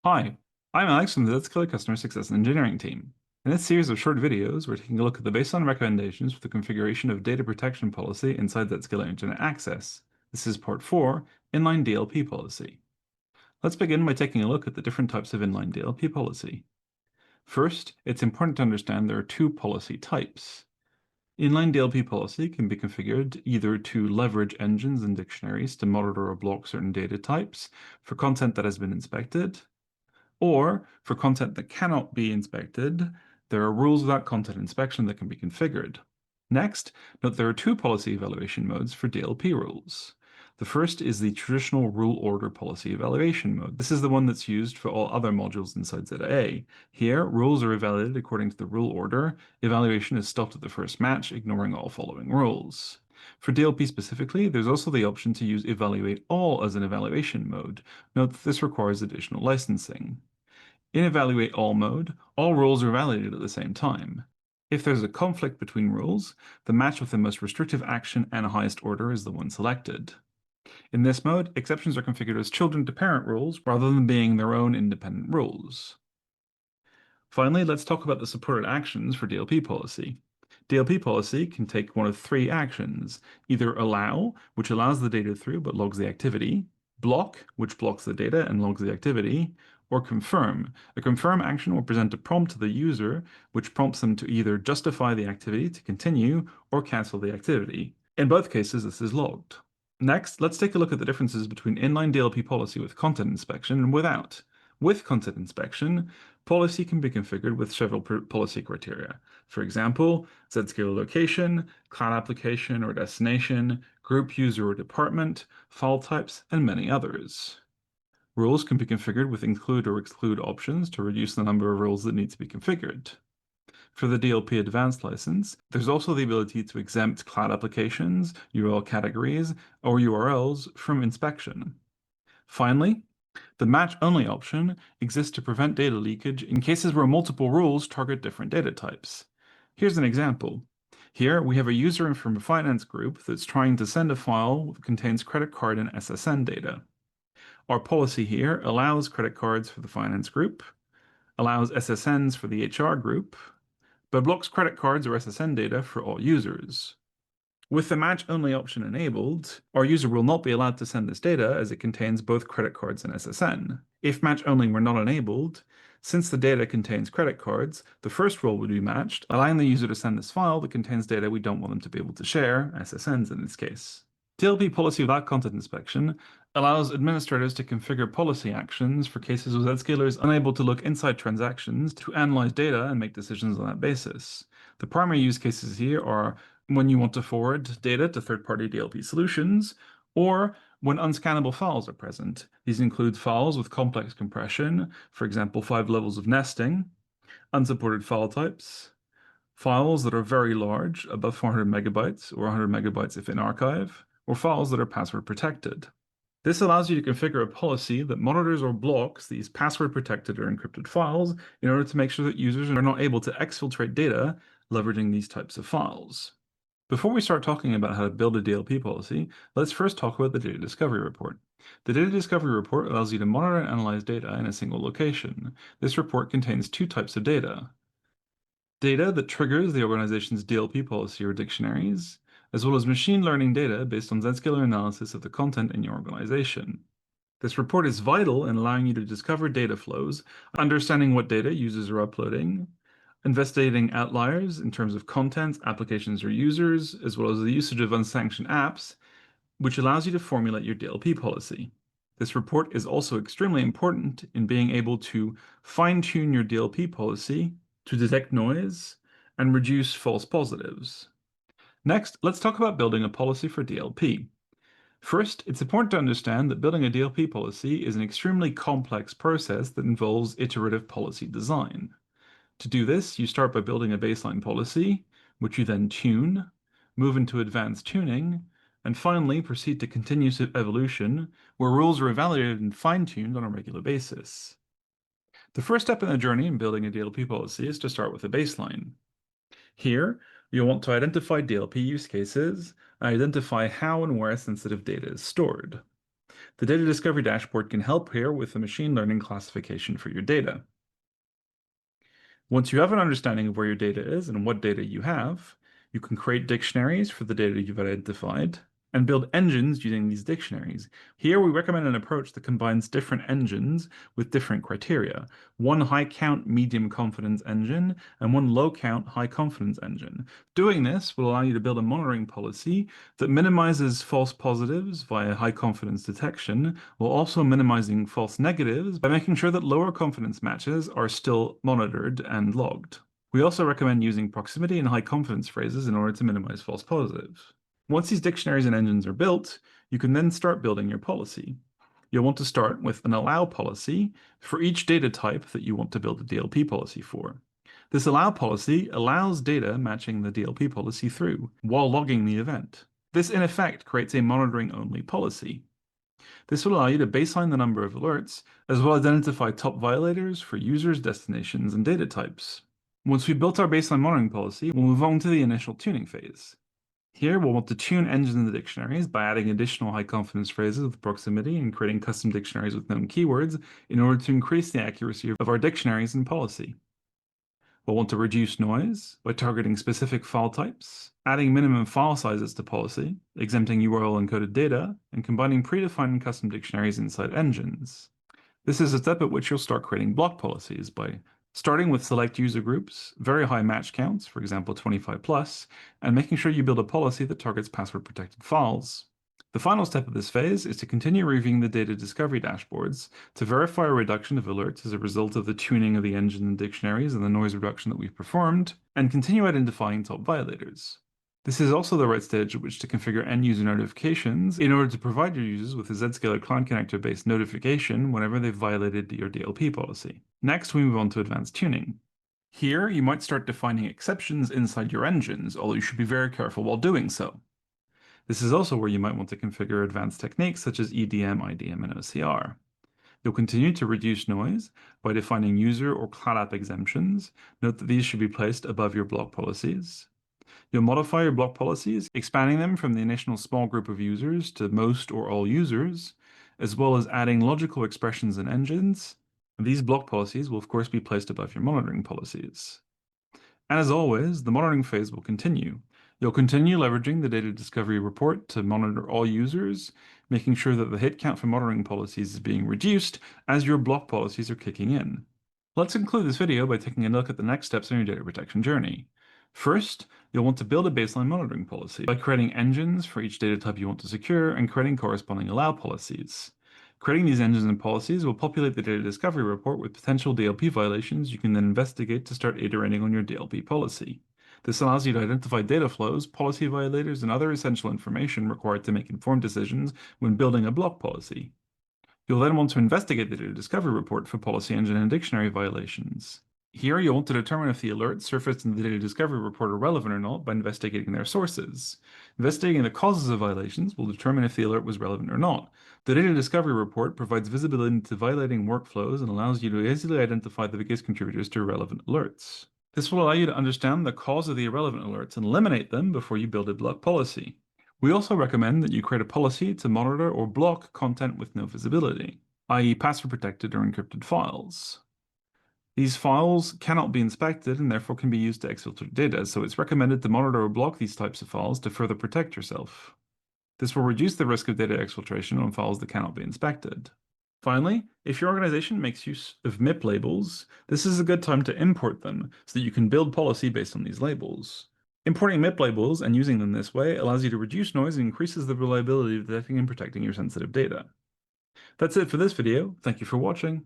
Hi, I'm Alex from the Zscaler Customer Success and Engineering team. In this series of short videos, we're taking a look at the baseline recommendations for the configuration of data protection policy inside Zscaler Internet Access. This is part 4, Inline DLP policy. Let's begin by taking a look at the different types of inline DLP policy. First, it's important to understand there are two policy types. Inline DLP policy can be configured either to leverage engines and dictionaries to monitor or block certain data types for content that has been inspected, or for content that cannot be inspected, there are rules without content inspection that can be configured. Next, note there are two policy evaluation modes for DLP rules. The first is the traditional rule order policy evaluation mode. This is the one that's used for all other modules inside ZA. Here, rules are evaluated according to the rule order. Evaluation is stopped at the first match, ignoring all following rules. For DLP specifically, there's also the option to use Evaluate All as an evaluation mode. Note that this requires additional licensing. In Evaluate All mode, all rules are validated at the same time. If there's a conflict between rules, the match with the most restrictive action and highest order is the one selected. In this mode, exceptions are configured as children to parent rules rather than being their own independent rules. Finally, let's talk about the supported actions for DLP policy. DLP policy can take one of three actions: either allow, which allows the data through but logs the activity, block, which blocks the data and logs the activity, or confirm. A confirm action will present a prompt to the user, which prompts them to either justify the activity to continue or cancel the activity. In both cases, this is logged. Next, let's take a look at the differences between inline DLP policy with content inspection and without. With content inspection, policy can be configured with several policy criteria. For example, Zscaler location, cloud application or destination, group user or department, file types, and many others. Rules can be configured with include or exclude options to reduce the number of rules that need to be configured. For the DLP Advanced license, there's also the ability to exempt cloud applications, URL categories, or URLs from inspection. Finally, the match-only option exists to prevent data leakage in cases where multiple rules target different data types. Here's an example. Here, we have a user from a finance group that's trying to send a file that contains credit card and SSN data. Our policy here allows credit cards for the finance group, allows SSNs for the HR group, but blocks credit cards or SSN data for all users. With the match-only option enabled, our user will not be allowed to send this data as it contains both credit cards and SSN. If match-only were not enabled, since the data contains credit cards, the first rule would be matched, allowing the user to send this file that contains data we don't want them to be able to share, SSNs in this case. DLP policy without content inspection allows administrators to configure policy actions for cases where Zscaler is unable to look inside transactions to analyze data and make decisions on that basis. The primary use cases here are when you want to forward data to third-party DLP solutions, or when unscannable files are present. These include files with complex compression, for example, 5 levels of nesting, unsupported file types, files that are very large, above 400 megabytes or 100 megabytes if in archive, or files that are password protected. This allows you to configure a policy that monitors or blocks these password protected or encrypted files in order to make sure that users are not able to exfiltrate data leveraging these types of files. Before we start talking about how to build a DLP policy, let's first talk about the Data Discovery Report. The Data Discovery Report allows you to monitor and analyze data in a single location. This report contains two types of data: data that triggers the organization's DLP policy or dictionaries, as well as machine learning data based on Zscaler analysis of the content in your organization. This report is vital in allowing you to discover data flows, understanding what data users are uploading, investigating outliers in terms of content, applications, or users, as well as the usage of unsanctioned apps, which allows you to formulate your DLP policy. This report is also extremely important in being able to fine-tune your DLP policy to detect noise and reduce false positives. Next, let's talk about building a policy for DLP. First, it's important to understand that building a DLP policy is an extremely complex process that involves iterative policy design. To do this, you start by building a baseline policy, which you then tune, move into advanced tuning, and finally proceed to continuous evolution, where rules are evaluated and fine-tuned on a regular basis. The first step in the journey in building a DLP policy is to start with a baseline. Here, you'll want to identify DLP use cases and identify how and where sensitive data is stored. The data discovery dashboard can help here with the machine learning classification for your data. Once you have an understanding of where your data is and what data you have, you can create dictionaries for the data you've identified and build engines using these dictionaries. Here we recommend an approach that combines different engines with different criteria. One high count, medium confidence engine and one low count, high confidence engine. Doing this will allow you to build a monitoring policy that minimizes false positives via high confidence detection, while also minimizing false negatives by making sure that lower confidence matches are still monitored and logged. We also recommend using proximity and high confidence phrases in order to minimize false positives. Once these dictionaries and engines are built, you can then start building your policy. You'll want to start with an allow policy for each data type that you want to build a DLP policy for. This allow policy allows data matching the DLP policy through while logging the event. This in effect creates a monitoring-only policy. This will allow you to baseline the number of alerts, as well as identify top violators for users, destinations, and data types. Once we've built our baseline monitoring policy, we'll move on to the initial tuning phase. Here, we'll want to tune engines in the dictionaries by adding additional high-confidence phrases with proximity and creating custom dictionaries with known keywords in order to increase the accuracy of our dictionaries and policy. We'll want to reduce noise by targeting specific file types, adding minimum file sizes to policy, exempting URL-encoded data, and combining predefined and custom dictionaries inside engines. This is a step at which you'll start creating block policies by starting with select user groups, very high match counts, for example 25 plus, and making sure you build a policy that targets password-protected files. The final step of this phase is to continue reviewing the data discovery dashboards to verify a reduction of alerts as a result of the tuning of the engine and dictionaries and the noise reduction that we've performed, and continue identifying top violators. This is also the right stage at which to configure end-user notifications in order to provide your users with a Zscaler client connector-based notification whenever they've violated your DLP policy. Next, we move on to advanced tuning. Here, you might start defining exceptions inside your engines, although you should be very careful while doing so. This is also where you might want to configure advanced techniques such as EDM, IDM, and OCR. You'll continue to reduce noise by defining user or cloud app exemptions. Note that these should be placed above your block policies. You'll modify your block policies, expanding them from the initial small group of users to most or all users, as well as adding logical expressions and engines. These block policies will of course be placed above your monitoring policies. And as always, the monitoring phase will continue. You'll continue leveraging the data discovery report to monitor all users, making sure that the hit count for monitoring policies is being reduced as your block policies are kicking in. Let's conclude this video by taking a look at the next steps in your data protection journey. First, you'll want to build a baseline monitoring policy by creating engines for each data type you want to secure and creating corresponding allow policies. Creating these engines and policies will populate the data discovery report with potential DLP violations you can then investigate to start iterating on your DLP policy. This allows you to identify data flows, policy violators, and other essential information required to make informed decisions when building a block policy. You'll then want to investigate the data discovery report for policy engine and dictionary violations. Here, you'll want to determine if the alerts surfaced in the data discovery report are relevant or not by investigating their sources. Investigating the causes of violations will determine if the alert was relevant or not. The data discovery report provides visibility into violating workflows and allows you to easily identify the biggest contributors to irrelevant alerts. This will allow you to understand the cause of the irrelevant alerts and eliminate them before you build a block policy. We also recommend that you create a policy to monitor or block content with no visibility, i.e. password protected or encrypted files. These files cannot be inspected and therefore can be used to exfiltrate data, so it's recommended to monitor or block these types of files to further protect yourself. This will reduce the risk of data exfiltration on files that cannot be inspected. Finally, if your organization makes use of MIP labels, this is a good time to import them so that you can build policy based on these labels. Importing MIP labels and using them this way allows you to reduce noise and increases the reliability of detecting and protecting your sensitive data. That's it for this video. Thank you for watching.